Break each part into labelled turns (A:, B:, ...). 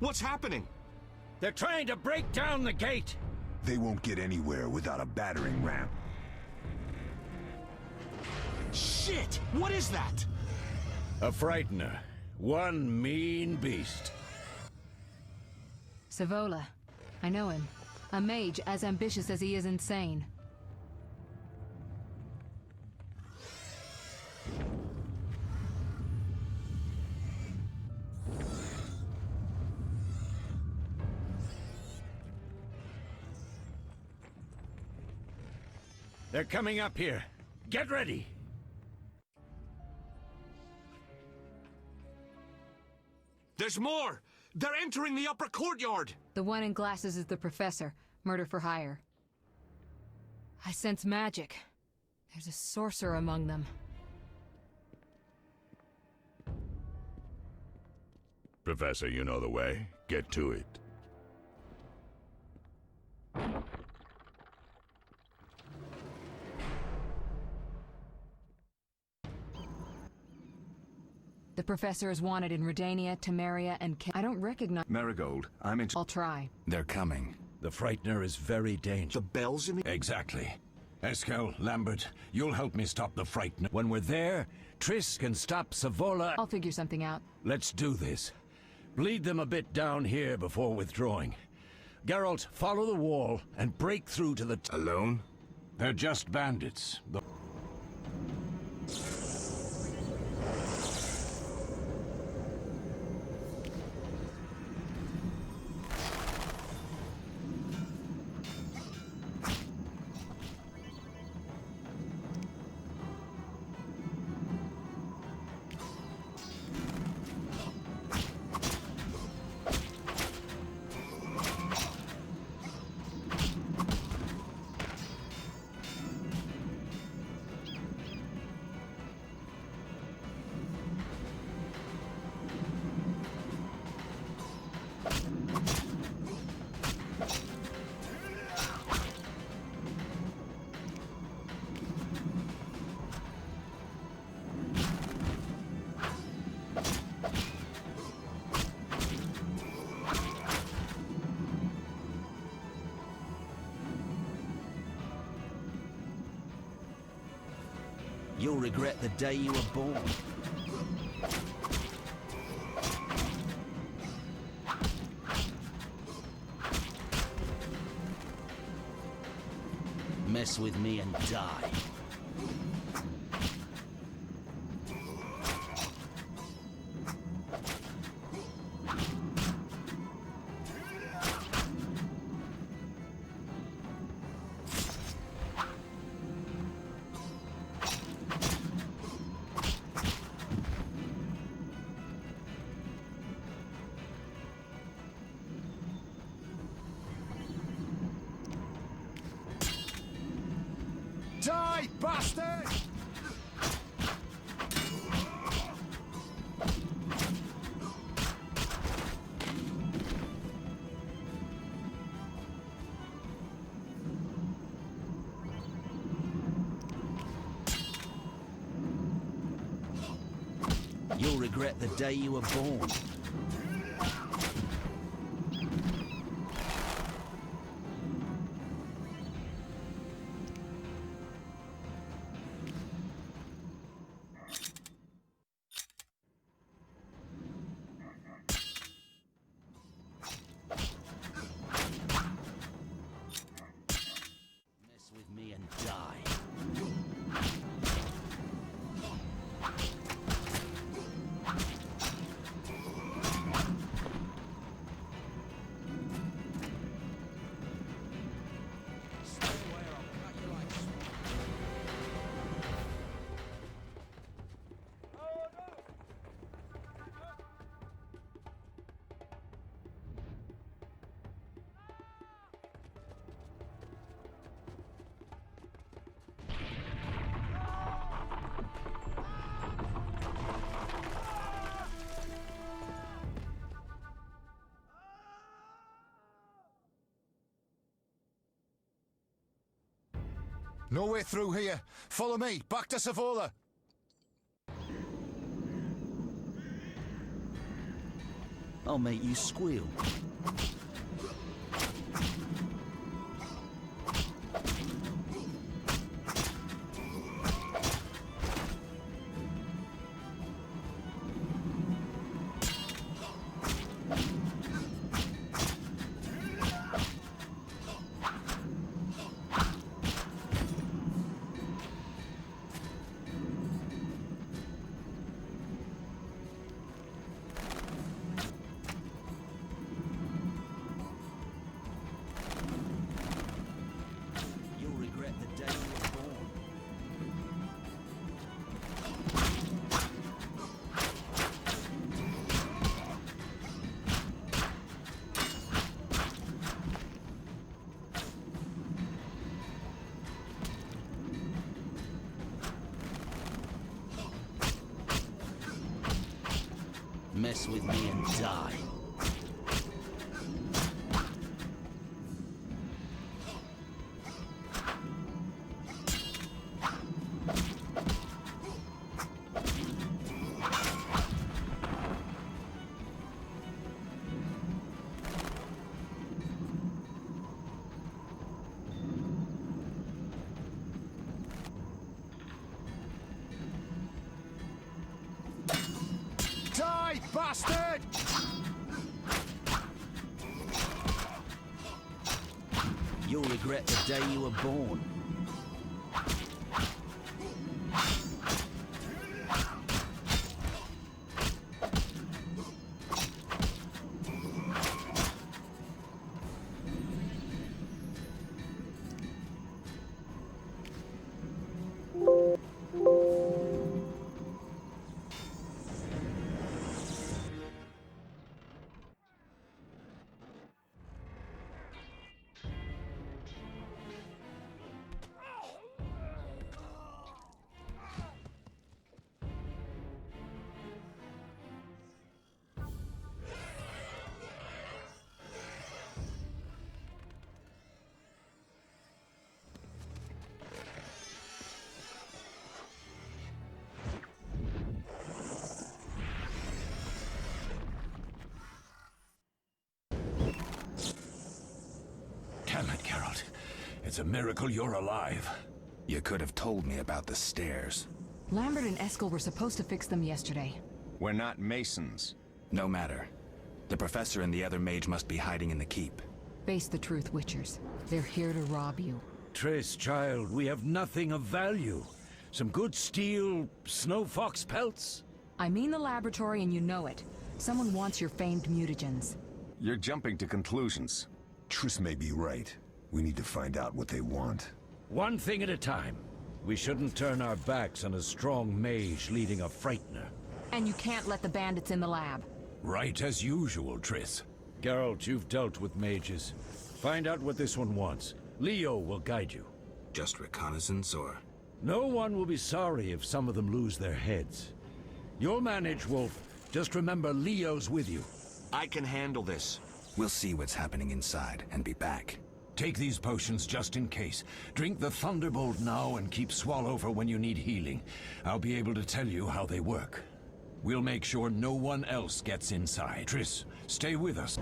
A: What's happening?
B: They're trying to break down the gate!
C: They won't get anywhere without a battering ram.
A: Shit! What is that?
B: A Frightener. One mean beast.
D: Savola. I know him. A mage as ambitious as he is insane.
B: They're coming up here. Get ready!
A: There's more! They're entering the upper courtyard!
D: The one in glasses is the professor. Murder for hire. I sense magic. There's a sorcerer among them.
E: Professor, you know the way. Get to it.
D: The professor is wanted in Redania, Temeria, and I don't recognize...
C: Marigold, I'm in...
D: I'll try.
E: They're coming.
B: The Frightener is very dangerous.
A: The bells in the...
B: Exactly. Eskel, Lambert, you'll help me stop the Frightener. When we're there, Triss can stop Savola.
D: I'll figure something out.
B: Let's do this. Bleed them a bit down here before withdrawing. Geralt, follow the wall and break through to the...
E: Alone?
B: They're just bandits.
F: You'll regret the day you were born. Mess with me and die.
C: Die, bastard!
F: You'll regret the day you were born. Mess with me and die.
C: No way through here. Follow me. Back to Savola.
F: I'll make you squeal. You'll regret the day you were born. Mess with me and die.
C: Die, bastard!
F: You'll regret the day you were born.
B: Damn it, Geralt. It's a miracle you're alive.
G: You could have told me about the stairs.
D: Lambert and Eskel were supposed to fix them yesterday.
G: We're not masons. No matter. The professor and the other mage must be hiding in the keep.
D: Face the truth, Witchers. They're here to rob you.
B: Triss, child, we have nothing of value. Some good steel snow fox pelts?
D: I mean the laboratory and you know it. Someone wants your famed mutagens.
G: You're jumping to conclusions.
H: Triss may be right. We need to find out what they want.
B: One thing at a time. We shouldn't turn our backs on a strong mage leading a frightener.
D: And you can't let the bandits in the lab.
B: Right as usual, Triss. Geralt, you've dealt with mages. Find out what this one wants. Leo will guide you.
G: Just reconnaissance, or...?
B: No one will be sorry if some of them lose their heads. You'll manage, Wolf. Just remember Leo's with you.
A: I can handle this.
G: We'll see what's happening inside, and be back.
B: Take these potions just in case. Drink the Thunderbolt now and keep Swallow for when you need healing. I'll be able to tell you how they work. We'll make sure no one else gets inside. Triss, stay with us.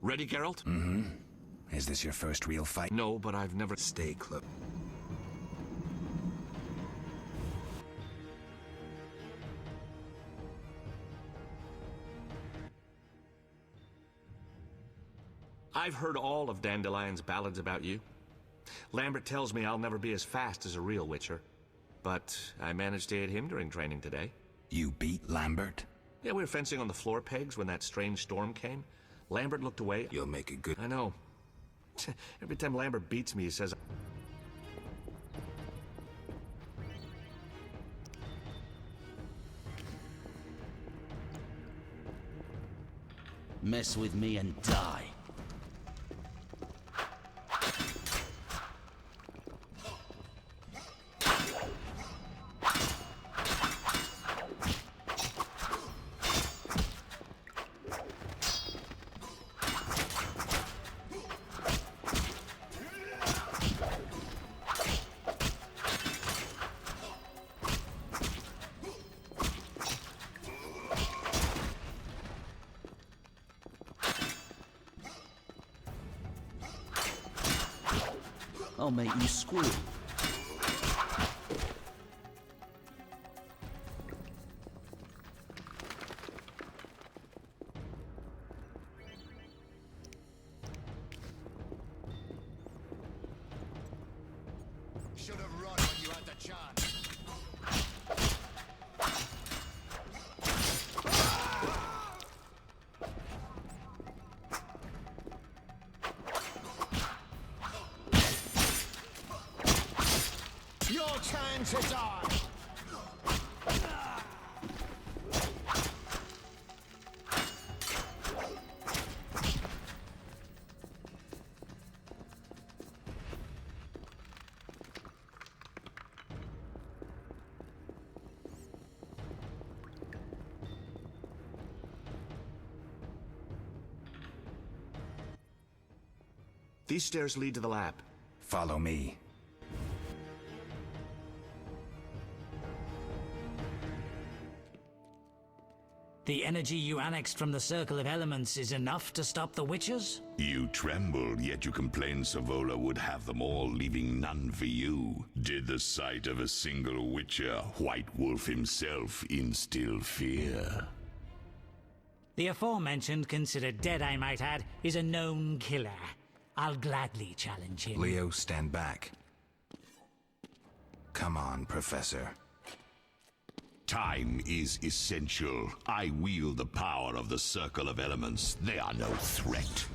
A: Ready, Geralt?
G: Mm-hmm. Is this your first real fight?
A: No, but I've never...
G: Stay close.
A: I've heard all of Dandelion's ballads about you. Lambert tells me I'll never be as fast as a real Witcher. But I managed to hit him during training today.
G: You beat Lambert?
A: Yeah, we were fencing on the floor pegs when that strange storm came. Lambert looked away.
G: You'll make a good...
A: I know. Every time Lambert beats me, he says...
F: Mess with me and die. I'll make you squeal.
C: Should have run when you had the chance. Your turn to die!
A: These stairs lead to the lab.
G: Follow me.
I: The energy you annexed from the Circle of Elements is enough to stop the Witchers?
E: You trembled, yet you complained Savola would have them all, leaving none for you. Did the sight of a single Witcher, White Wolf himself, instill fear?
I: The aforementioned, considered dead I might add, is a known killer. I'll gladly challenge him.
G: Leo, stand back. Come on, Professor.
E: Time is essential. I wield the power of the Circle of Elements. They are no threat.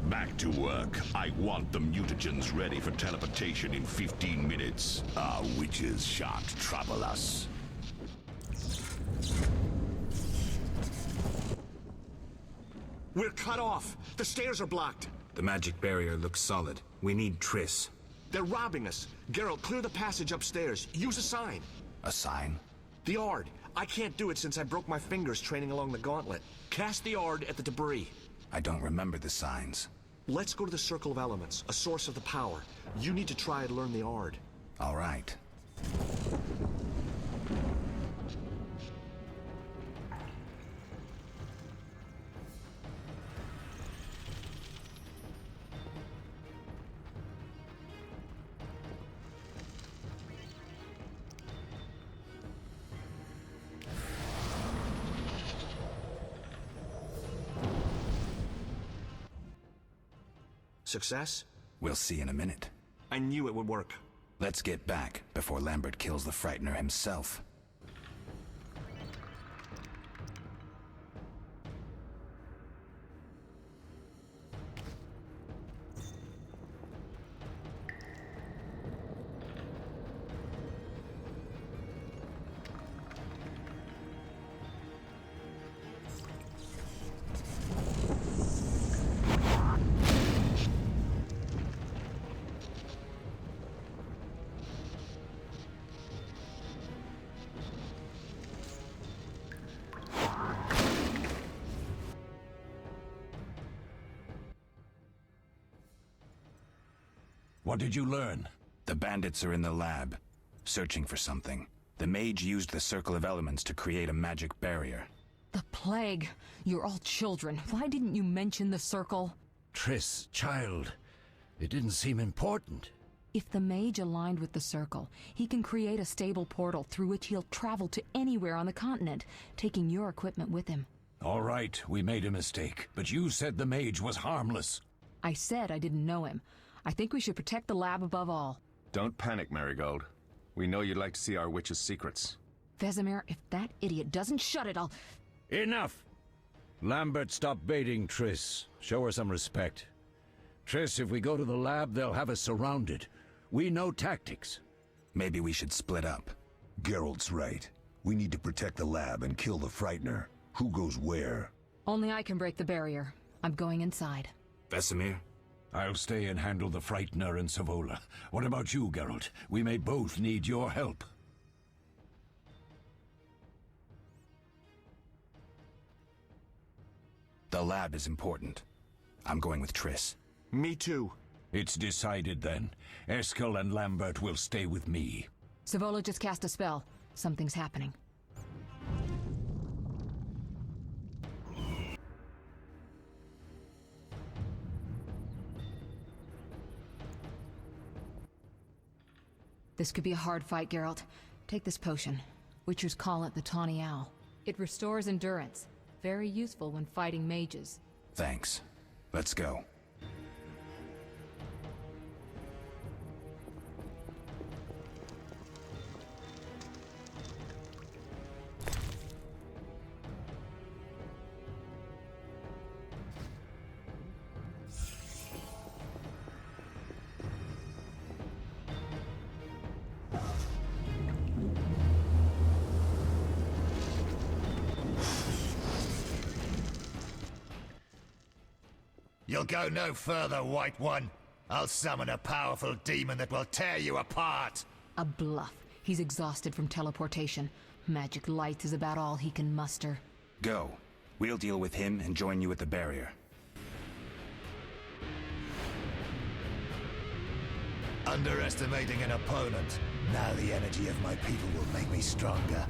E: Back to work. I want the mutagens ready for teleportation in 15 minutes. Our witches shan't trouble us.
A: We're cut off. The stairs are blocked.
G: The magic barrier looks solid. We need Triss.
A: They're robbing us. Geralt, clear the passage upstairs. Use a sign.
G: A sign?
A: The Ard. I can't do it since I broke my fingers training along the gauntlet. Cast the Ard at the debris.
G: I don't remember the signs.
A: Let's go to the Circle of Elements, a source of the power. You need to try to learn the Ard.
G: All right.
A: Success?
G: We'll see in a minute.
A: I knew it would work.
G: Let's get back before Lambert kills the Frightener himself.
B: What did you learn?
G: The bandits are in the lab, searching for something. The mage used the Circle of Elements to create a magic barrier.
D: The plague. You're all children. Why didn't you mention the circle?
B: Triss, child. It didn't seem important.
D: If the mage aligned with the Circle, he can create a stable portal through which he'll travel to anywhere on the continent, taking your equipment with him.
B: All right, we made a mistake, but you said the mage was harmless.
D: I said I didn't know him. I think we should protect the lab above all.
J: Don't panic, Marigold. We know you'd like to see our witch's secrets.
D: Vesemir, if that idiot doesn't shut it, I'll...
B: Enough! Lambert, stop baiting Triss. Show her some respect. Triss, if we go to the lab, they'll have us surrounded. We know tactics.
G: Maybe we should split up.
H: Geralt's right. We need to protect the lab and kill the Frightener. Who goes where?
D: Only I can break the barrier. I'm going inside.
G: Vesemir?
B: I'll stay and handle the Frightener and Savola. What about you, Geralt? We may both need your help.
G: The lab is important. I'm going with Triss.
A: Me too.
B: It's decided then. Eskel and Lambert will stay with me.
D: Savola just cast a spell. Something's happening. This could be a hard fight, Geralt. Take this potion. Witchers call it the Tawny Owl. It restores endurance. Very useful when fighting mages.
G: Thanks. Let's go.
C: You'll go no further, White One. I'll summon a powerful demon that will tear you apart.
D: A bluff. He's exhausted from teleportation. Magic light is about all he can muster.
G: Go. We'll deal with him and join you at the barrier.
C: Underestimating an opponent. Now the energy of my people will make me stronger.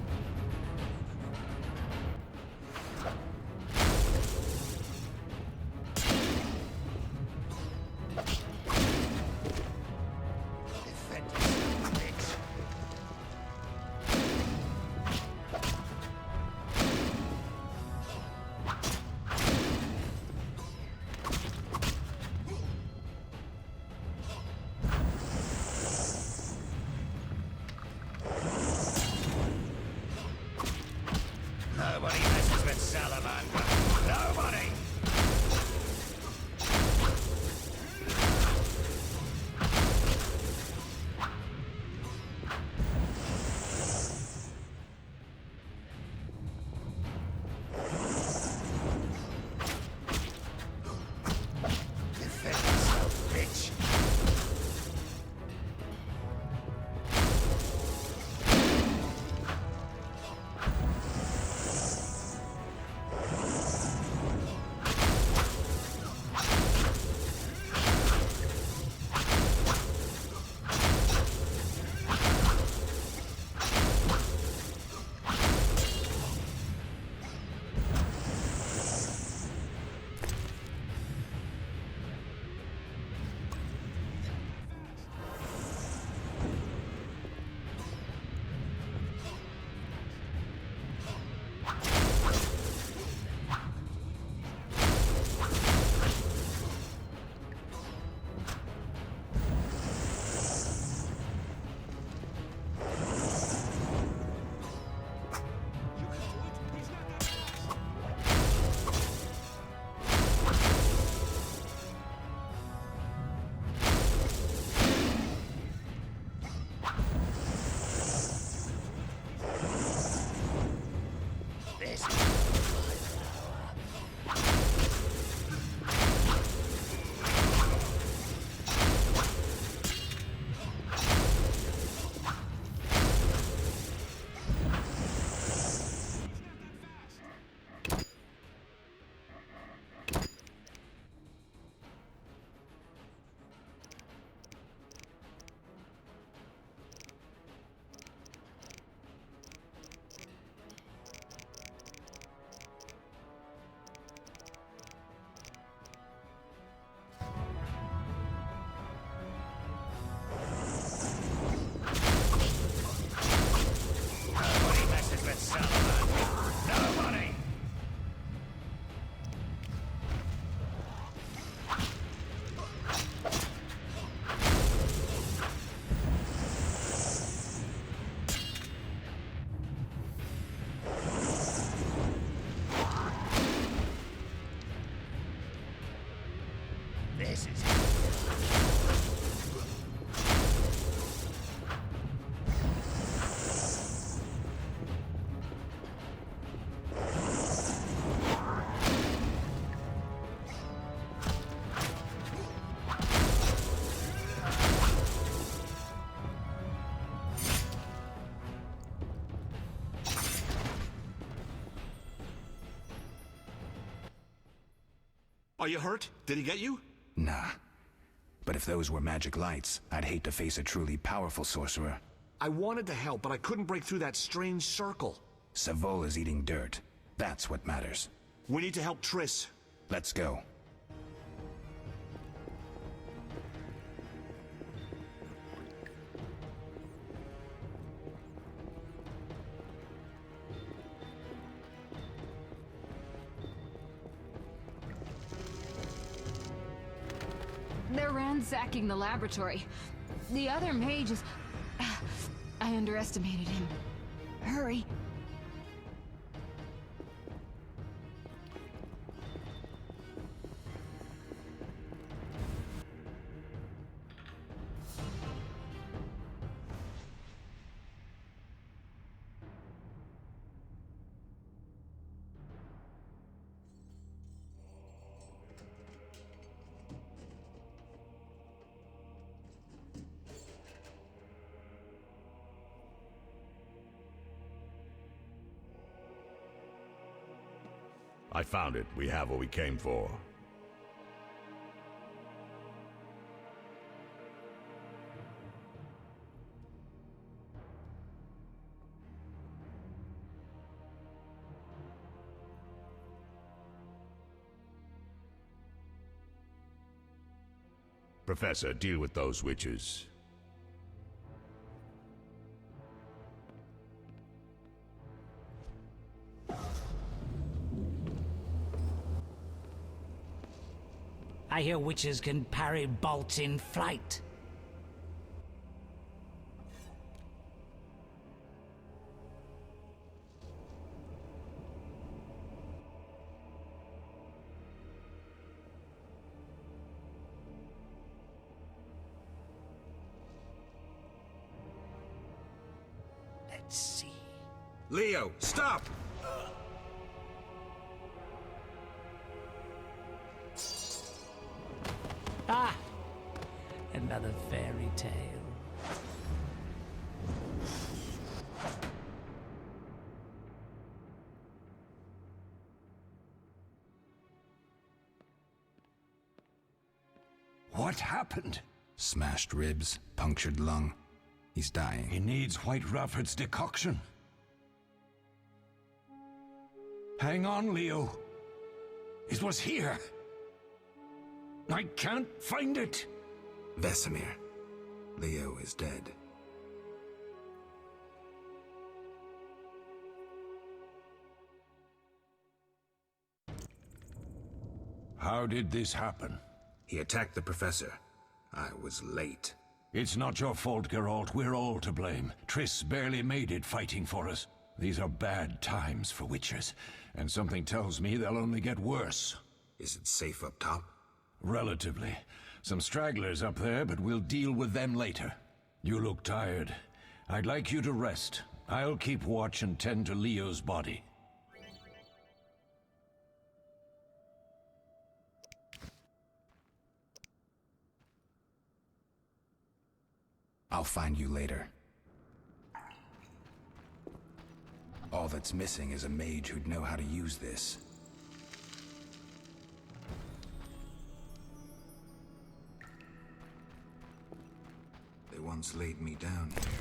C: This is...
A: Are you hurt? Did he get you?
G: Nah. But if those were magic lights, I'd hate to face a truly powerful sorcerer.
A: I wanted to help, but I couldn't break through that strange circle.
G: Savola's eating dirt. That's what matters.
A: We need to help Triss.
G: Let's go.
D: They're ransacking the laboratory. The other mage is... I underestimated him. Hurry.
E: I found it. We have what we came for. Professor, deal with those witches.
I: I hear witches can parry bolts in flight. Let's see.
G: Leo, stop!
I: Ah! Another fairy tale.
B: What happened?
G: Smashed ribs, punctured lung. He's dying.
B: He needs White Rafford's decoction. Hang on, Leo. It was here. I can't find it.
G: Vesemir. Leo is dead.
B: How did this happen?
G: He attacked the professor. I was late.
B: It's not your fault, Geralt. We're all to blame. Triss barely made it fighting for us. These are bad times for Witchers, and something tells me they'll only get worse.
G: Is it safe up top?
B: Relatively. Some stragglers up there, but we'll deal with them later. You look tired. I'd like you to rest. I'll keep watch and tend to Leo's body.
G: I'll find you later. All that's missing is a mage who'd know how to use this. They once laid me down here.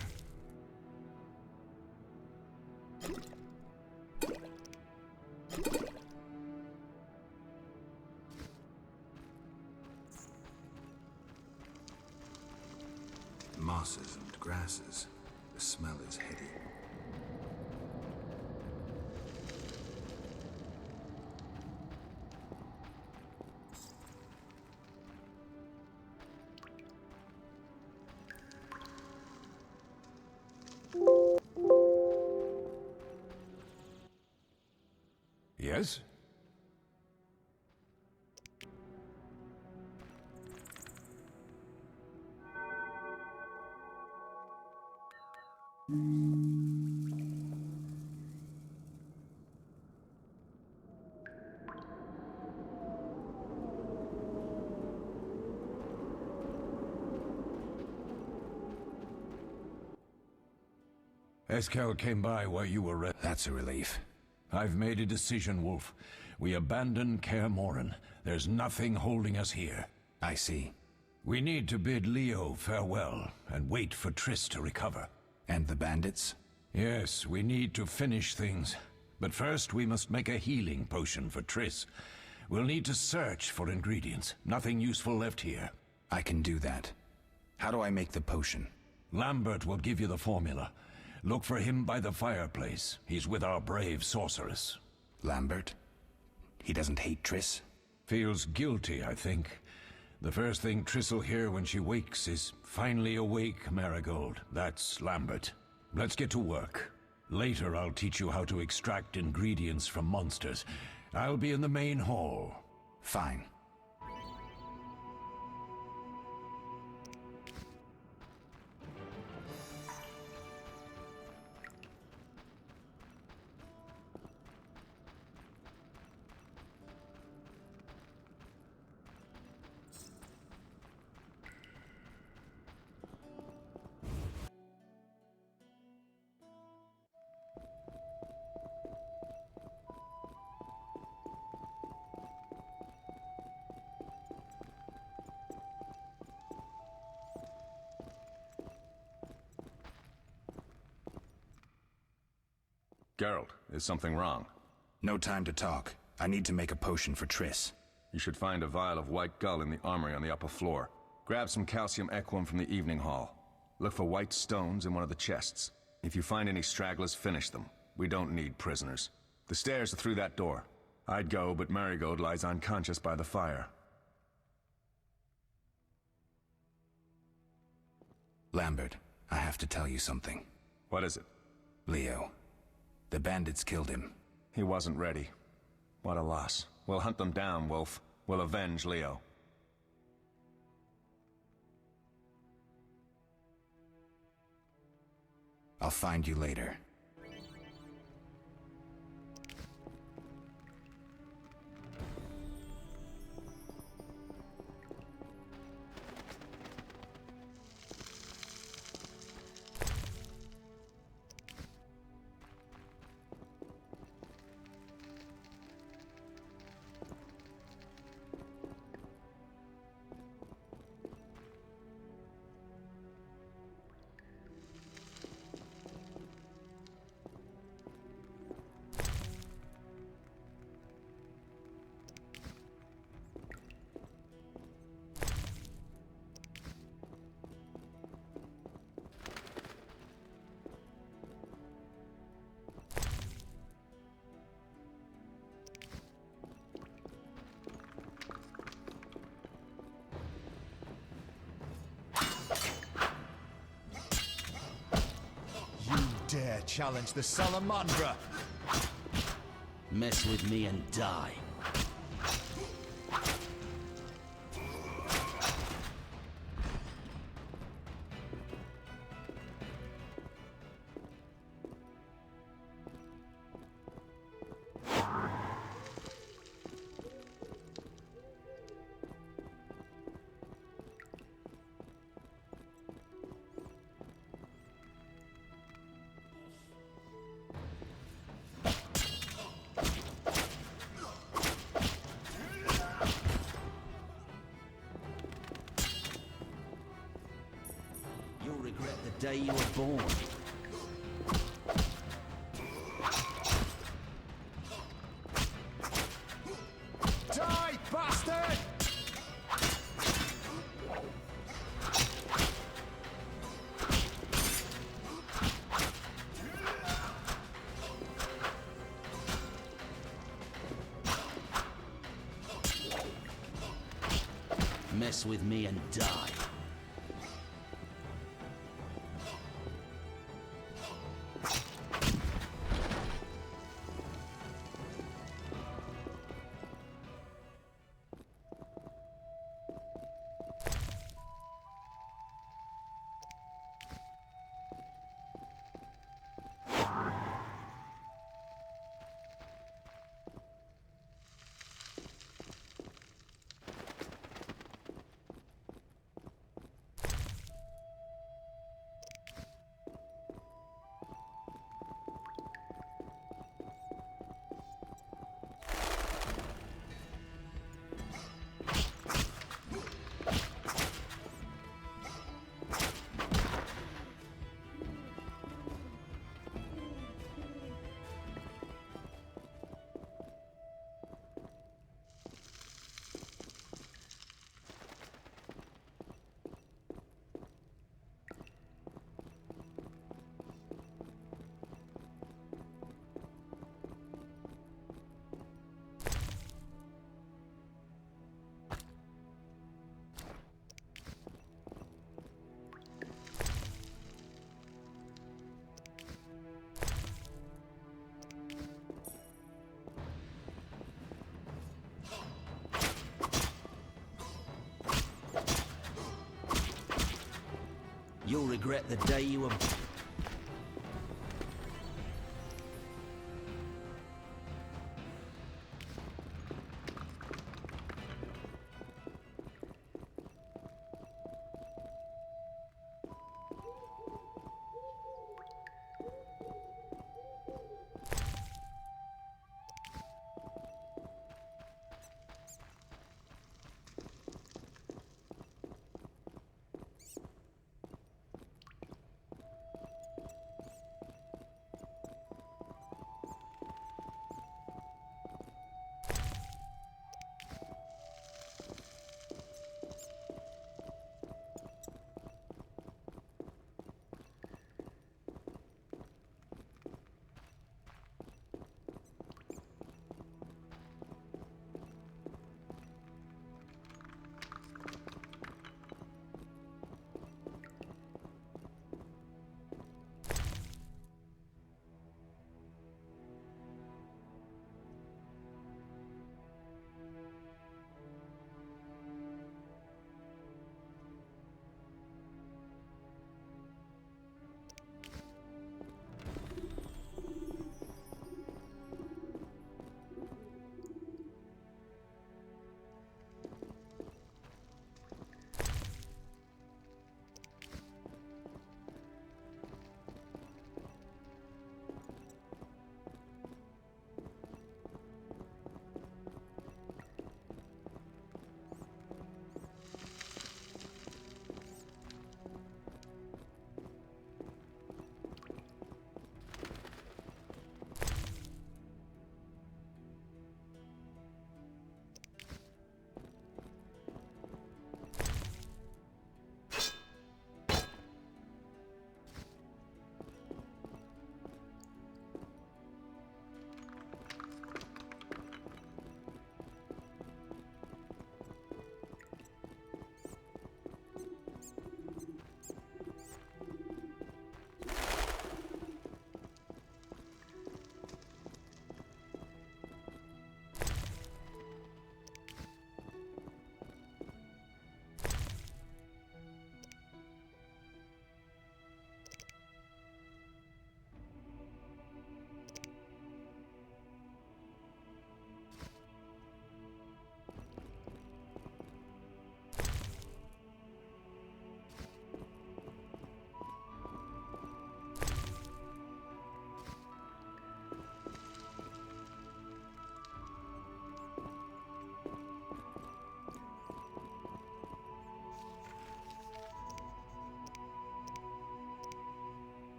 G: Mosses and grasses. The smell is heady.
B: Yes? Eskel came by while you were
G: That's a relief.
B: I've made a decision, Wolf. We abandon Kaer Morhen. There's nothing holding us here.
G: I see.
B: We need to bid Leo farewell and wait for Triss to recover.
G: And the bandits?
B: Yes, we need to finish things. But first, we must make a healing potion for Triss. We'll need to search for ingredients. Nothing useful left here.
G: I can do that. How do I make the potion?
B: Lambert will give you the formula. Look for him by the fireplace. He's with our brave sorceress.
G: Lambert? He doesn't hate Triss?
B: Feels guilty, I think. The first thing Triss will hear when she wakes is, "Finally awake, Marigold." That's Lambert. Let's get to work. Later I'll teach you how to extract ingredients from monsters. I'll be in the main hall.
G: Fine.
J: Geralt, is something wrong?
G: No time to talk. I need to make a potion for Triss.
J: You should find a vial of white gull in the armory on the upper floor. Grab some calcium equum from the evening hall. Look for white stones in one of the chests. If you find any stragglers, finish them. We don't need prisoners. The stairs are through that door. I'd go, but Marigold lies unconscious by the fire.
G: Lambert, I have to tell you something.
J: What is it?
G: Leo. The bandits killed him.
J: He wasn't ready. What a loss. We'll hunt them down, Wolf. We'll avenge Leo.
G: I'll find you later.
C: Dare challenge the Salamandra!
F: Mess with me and die. Regret the day you were born.
C: Die, bastard!
F: Mess with me and die. You'll regret the day you were...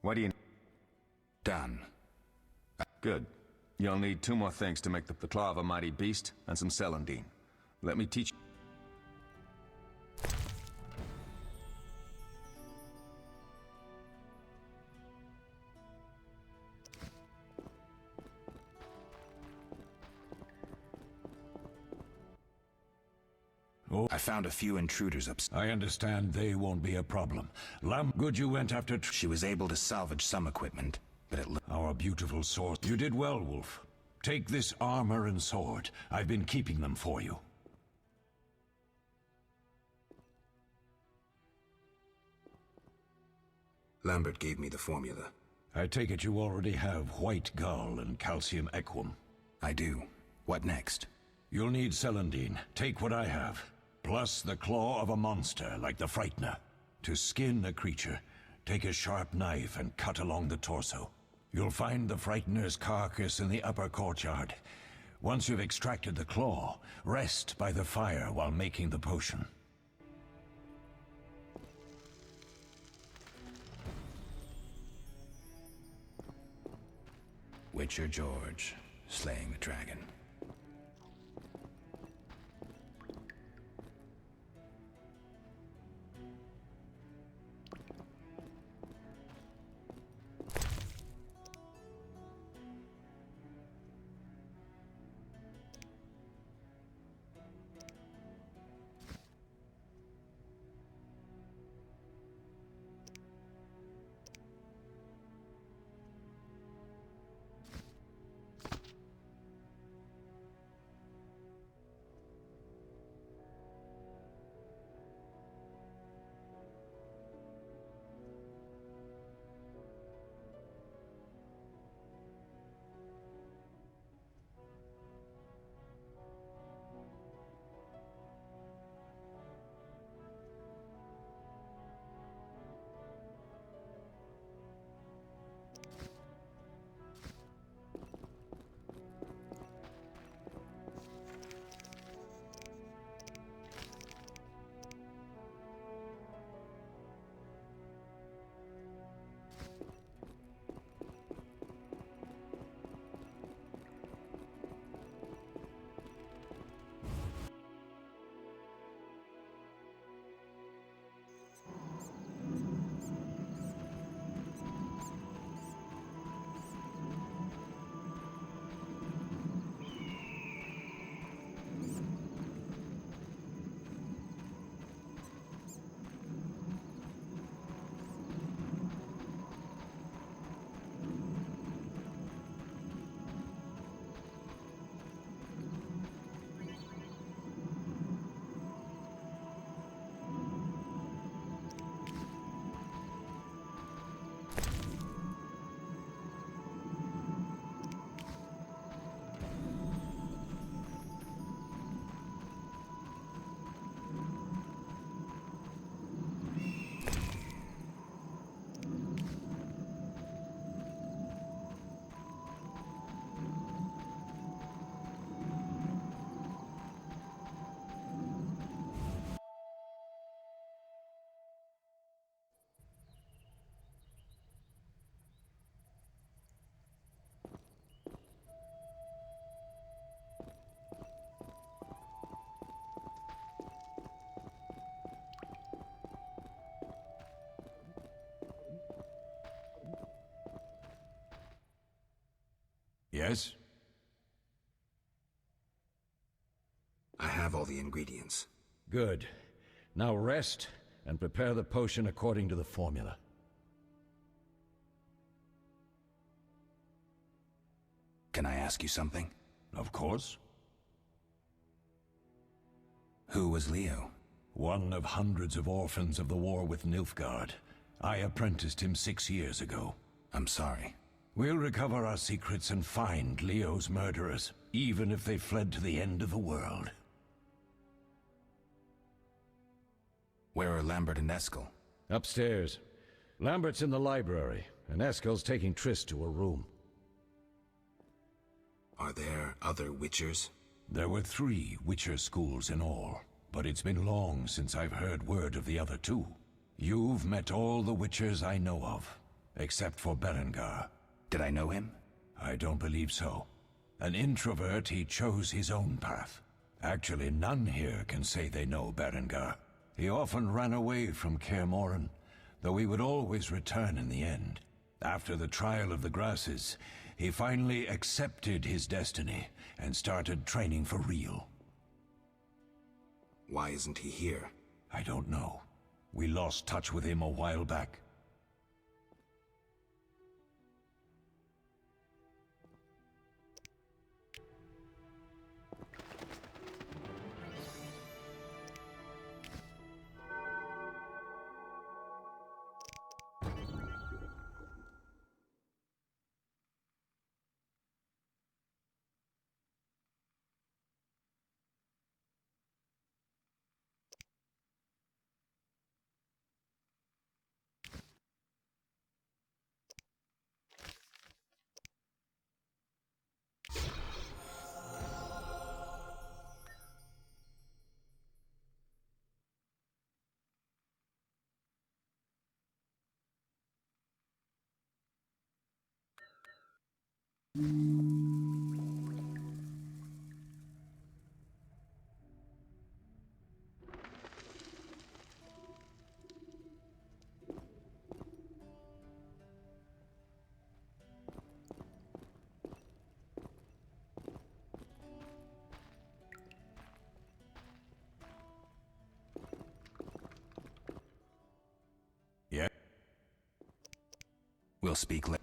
J: What do you...
G: Done.
J: Good. You'll need 2 more things to make the claw of a mighty beast and some celandine. Let me teach...
B: Oh,
G: I found a few intruders upstairs.
B: I understand they won't be a problem. Good you went after...
G: She was able to salvage some equipment, but it looked...
B: Our beautiful sword. You did well, Wolf. Take this armor and sword. I've been keeping them for you.
G: Lambert gave me the formula.
B: I take it you already have White Gull and Calcium Equum.
G: I do. What next?
B: You'll need celandine. Take what I have. Plus the claw of a monster like the Frightener. To skin a creature, take a sharp knife and cut along the torso. You'll find the Frightener's carcass in the upper courtyard. Once you've extracted the claw, rest by the fire while making the potion.
G: Witcher George, slaying the dragon.
B: Yes?
G: I have all the ingredients.
B: Good. Now rest and prepare the potion according to the formula.
G: Can I ask you something?
B: Of course.
G: Who was Leo?
B: One of hundreds of orphans of the war with Nilfgaard. I apprenticed him 6 years ago.
G: I'm sorry.
B: We'll recover our secrets and find Leo's murderers, even if they fled to the end of the world.
G: Where are Lambert and Eskel?
B: Upstairs. Lambert's in the library, and Eskel's taking Triss to her room.
G: Are there other Witchers?
B: There were 3 Witcher schools in all, but it's been long since I've heard word of the other 2. You've met all the Witchers I know of, except for Berengar.
G: Did I know him?
B: I don't believe so. An introvert, he chose his own path. Actually, none here can say they know Berengar. He often ran away from Kaer Morhen, though he would always return in the end. After the trial of the Grasses, he finally accepted his destiny and started training for real.
G: Why isn't he here?
B: I don't know. We lost touch with him a while back. Yeah?
G: We'll speak later.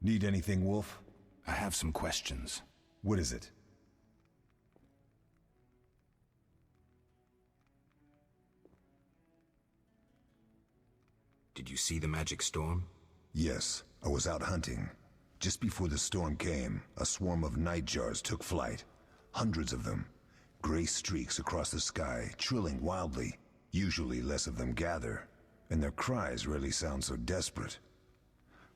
H: Need anything, Wolf?
G: I have some questions.
H: What is it?
G: Did you see the magic storm?
H: Yes, I was out hunting. Just before the storm came, a swarm of nightjars took flight. Hundreds of them. Gray streaks across the sky, trilling wildly. Usually less of them gather, and their cries rarely sound so desperate.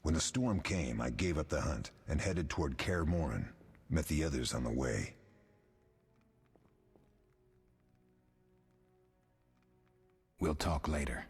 H: When the storm came, I gave up the hunt and headed toward Kaer Morhen. Met the others on the way.
G: We'll talk later.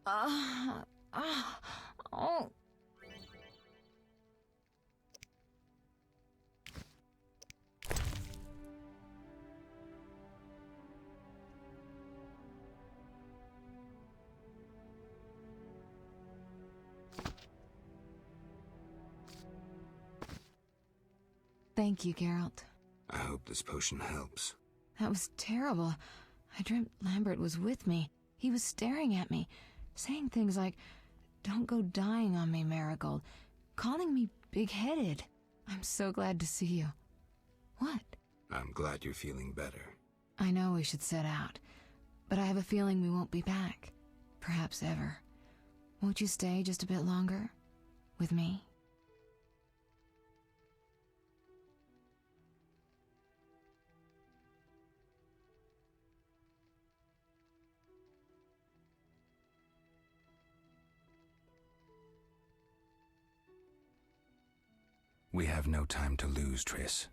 D: Oh. Thank you, Geralt.
G: I hope this potion helps.
D: That was terrible. I dreamt Lambert was with me. He was staring at me, saying things like, "Don't go dying on me, Marigold," calling me big-headed. I'm so glad to see you. What?
G: I'm glad you're feeling better.
D: I know we should set out, but I have a feeling we won't be back. Perhaps ever. Won't you stay just a bit longer? With me?
G: We have no time to lose, Triss.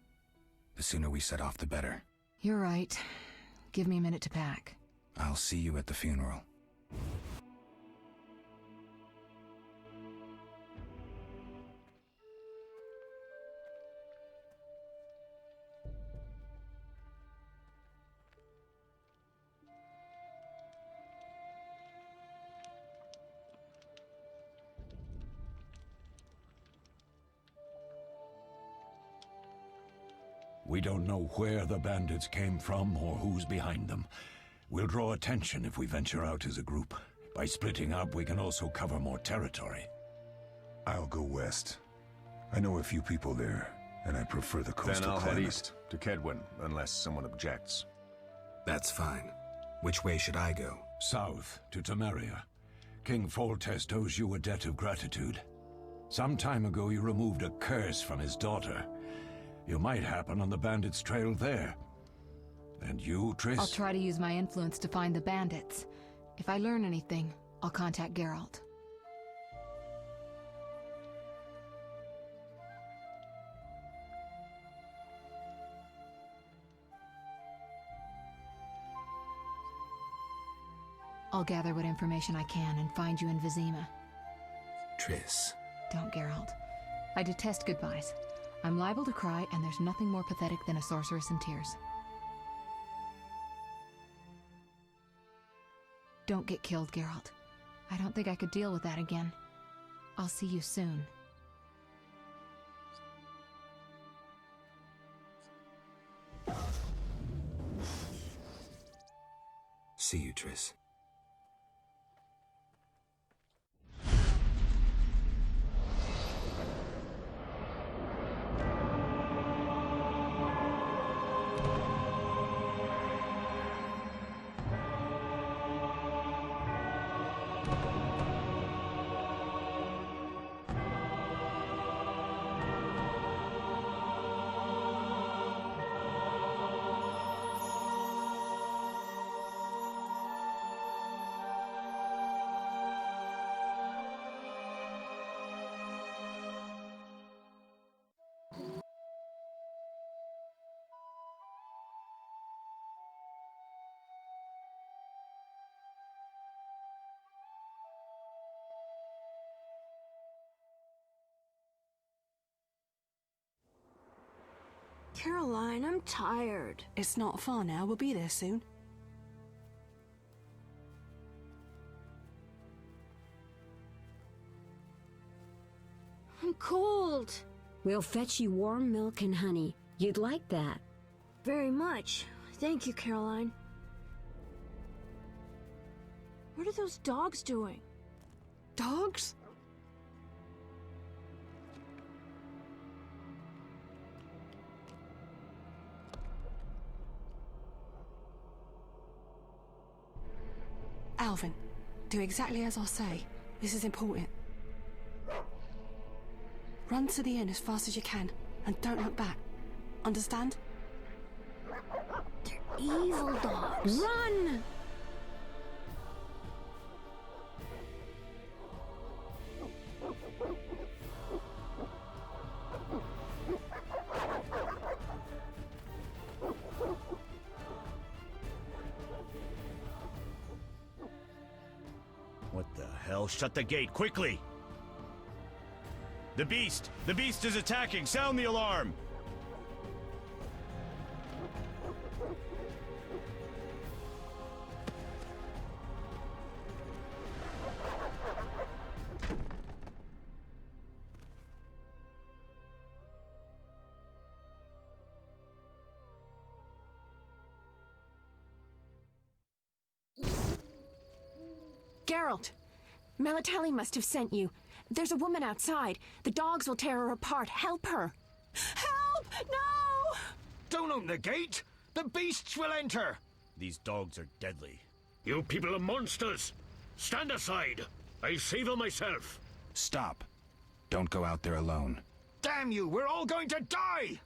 G: The sooner we set off, the better.
D: You're right. Give me a minute to pack.
G: I'll see you at the funeral.
B: We don't know where the bandits came from or who's behind them. We'll draw attention if we venture out as a group. By splitting up, we can also cover more territory.
H: I'll go west. I know a few people there, and I prefer the coastal
J: Then I'll
H: climate.
J: head east, to Kedwin, unless someone objects.
G: That's fine. Which way should I go?
B: South, to Temeria. King Foltest owes you a debt of gratitude. Some time ago you removed a curse from his daughter. You might happen on the bandits' trail there. And you, Triss?
D: I'll try to use my influence to find the bandits. If I learn anything, I'll contact Geralt. I'll gather what information I can and find you in Vizima.
G: Triss.
D: Don't, Geralt. I detest goodbyes. I'm liable to cry, and there's nothing more pathetic than a sorceress in tears. Don't get killed, Geralt. I don't think I could deal with that again. I'll see you soon.
G: See you, Triss.
K: Caroline, I'm tired. It's not far now. We'll be there soon. I'm cold.
L: We'll fetch you warm milk and honey. You'd like that.
K: Very much. Thank you, Caroline. What are those dogs doing? Dogs?
M: Alvin, do exactly as I say. This is important. Run to the inn as fast as you can, and don't look back. Understand?
K: They're evil dogs.
L: Run!
N: What the hell? Shut the gate, quickly! The beast! The beast is attacking! Sound the alarm!
O: Geralt! Melatelli must have sent you. There's a woman outside. The dogs will tear her apart. Help her! Help! No!
N: Don't open the gate! The beasts will enter! These dogs are deadly.
P: You people are monsters! Stand aside! I'll save her myself!
G: Stop. Don't go out there alone.
N: Damn you! We're all going to die!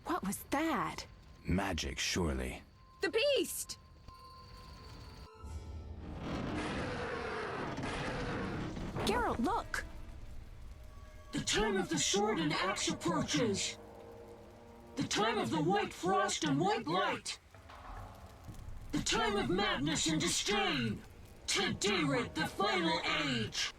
O: What was that?
G: Magic, surely.
O: The beast! Geralt, look!
Q: The time of the sword and axe approaches. The time of the white frost and white light. The time of madness and disdain. Tedirith, the final age.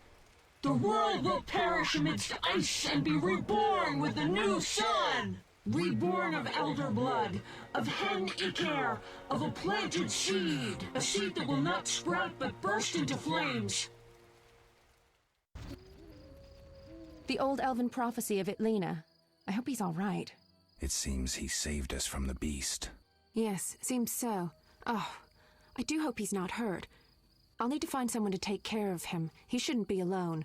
Q: The world will perish amidst ice and be reborn with a new sun. Reborn of elder blood, of hen Icair, of a planted seed. A seed that will not sprout but burst into flames.
O: The old elven prophecy of Itlena. I hope he's all right.
G: It seems he saved us from the beast.
O: Yes, seems so. Oh, I do hope he's not hurt. I'll need to find someone to take care of him. He shouldn't be alone.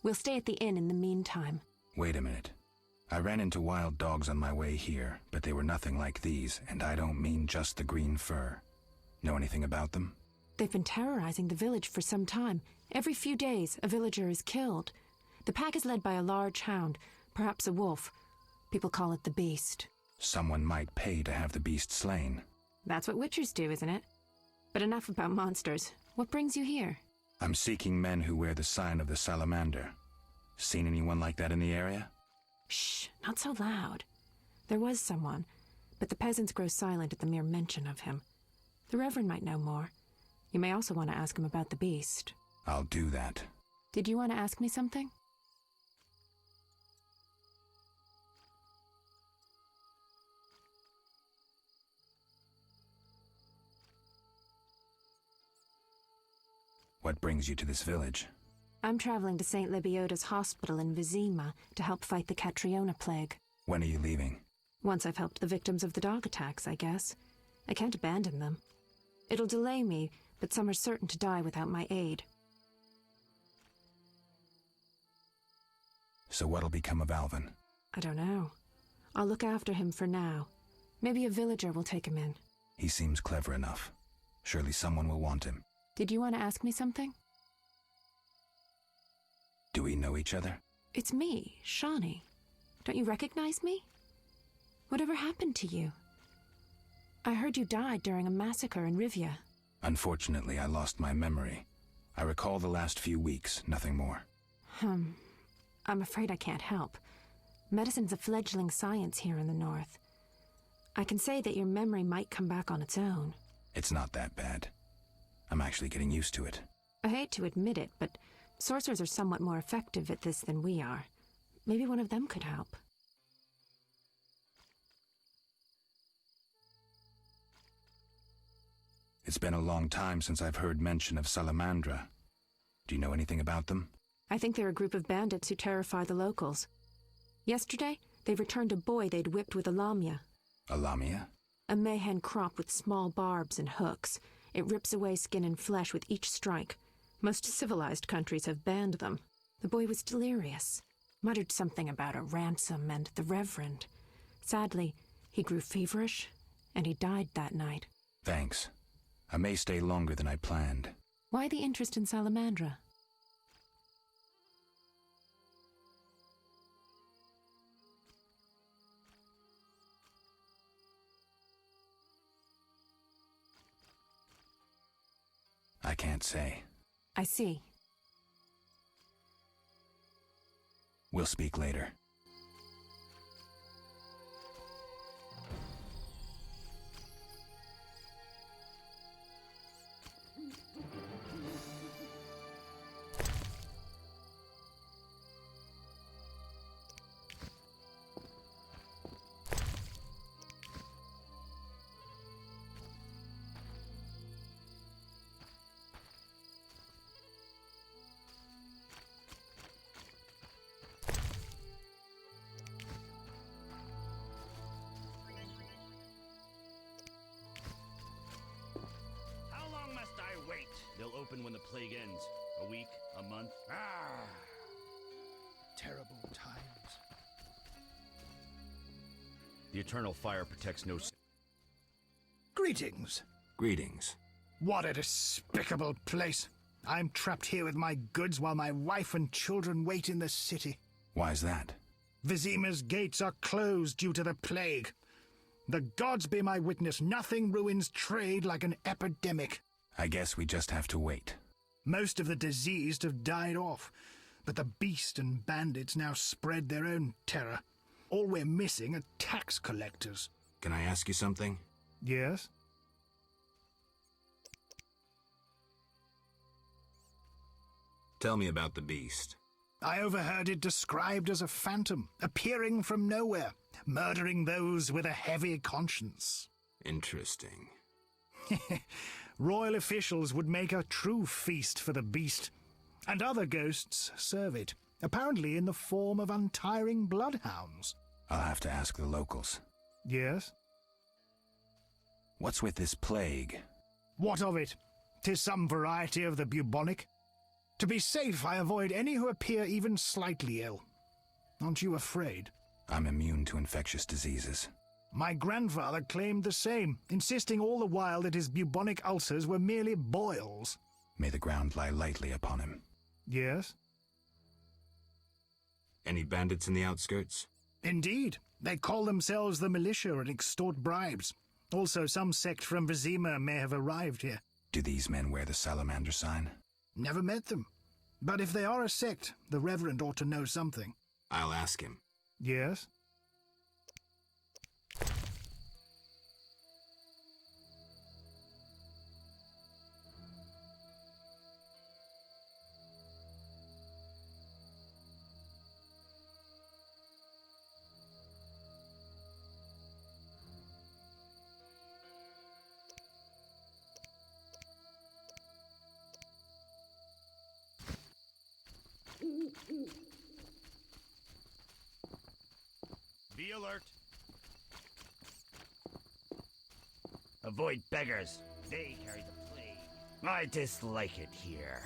O: We'll stay at the inn in the meantime.
G: Wait a minute. I ran into wild dogs on my way here, but they were nothing like these, and I don't mean just the green fur. Know anything about them?
O: They've been terrorizing the village for some time. Every few days, a villager is killed. The pack is led by a large hound, perhaps a wolf. People call it the Beast.
G: Someone might pay to have the beast slain.
O: That's what witchers do, isn't it? But enough about monsters. What brings you here?
G: I'm seeking men who wear the sign of the salamander. Seen anyone like that in the area?
O: Shh, not so loud. There was someone, but the peasants grow silent at the mere mention of him. The Reverend might know more. You may also want to ask him about the beast.
G: I'll do that.
O: Did you want to ask me something?
G: What brings you to this village?
O: I'm traveling to St. Lebioda's hospital in Vizima to help fight the Catriona plague.
G: When are you leaving?
O: Once I've helped the victims of the dog attacks, I guess. I can't abandon them. It'll delay me, but some are certain to die without my aid.
G: So what'll become of Alvin?
O: I don't know. I'll look after him for now. Maybe a villager will take him in.
G: He seems clever enough. Surely someone will want him.
O: Did you want to ask me something?
G: Do we know each other?
O: It's me, Shani. Don't you recognize me? Whatever happened to you? I heard you died during a massacre in Rivia.
G: Unfortunately, I lost my memory. I recall the last few weeks, nothing more.
O: I'm afraid I can't help. Medicine's a fledgling science here in the north. I can say that your memory might come back on its own.
G: It's not that bad. I'm actually getting used to it.
O: I hate to admit it, but sorcerers are somewhat more effective at this than we are. Maybe one of them could help.
G: It's been a long time since I've heard mention of Salamandra. Do you know anything about them?
O: I think they're a group of bandits who terrify the locals. Yesterday, they returned a boy they'd whipped with a lamia.
G: A lamia?
O: A mayhen crop with small barbs and hooks. It rips away skin and flesh with each strike. Most civilized countries have banned them. The boy was delirious. Muttered something about a ransom and the Reverend. Sadly, he grew feverish, and he died that night.
G: Thanks. I may stay longer than I planned.
O: Why the interest in Salamandra?
G: can't say.
O: I see.
G: We'll speak later.
R: They'll open when the plague ends. A week, a month.
S: Terrible times.
R: The eternal fire protects no...
S: Greetings.
G: Greetings.
S: What a despicable place. I'm trapped here with my goods while my wife and children wait in the city.
G: Why's that?
S: Vizima's gates are closed due to the plague. The gods be my witness, nothing ruins trade like an epidemic.
G: I guess we just have to wait.
S: Most of the diseased have died off, but the beast and bandits now spread their own terror. All we're missing are tax collectors.
G: Can I ask you something?
S: Yes?
G: Tell me about the beast.
S: I overheard it described as a phantom, appearing from nowhere, murdering those with a heavy conscience.
G: Interesting.
S: Royal officials would make a true feast for the beast, and other ghosts serve it, apparently in the form of untiring bloodhounds.
G: I'll have to ask the locals.
S: Yes?
G: What's with this plague?
S: What of it? 'Tis some variety of the bubonic. To be safe, I avoid any who appear even slightly ill. Aren't you afraid?
G: I'm immune to infectious diseases.
S: My grandfather claimed the same, insisting all the while that his bubonic ulcers were merely boils.
G: May the ground lie lightly upon him.
S: Yes?
G: Any bandits in the outskirts?
S: Indeed. They call themselves the militia and extort bribes. Also, some sect from Vizima may have arrived here.
G: Do these men wear the salamander sign?
S: Never met them. But if they are a sect, the Reverend ought to know something.
G: I'll ask him.
S: Yes?
R: Be alert. Avoid beggars. They carry the plague. I dislike it here.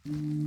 S: you.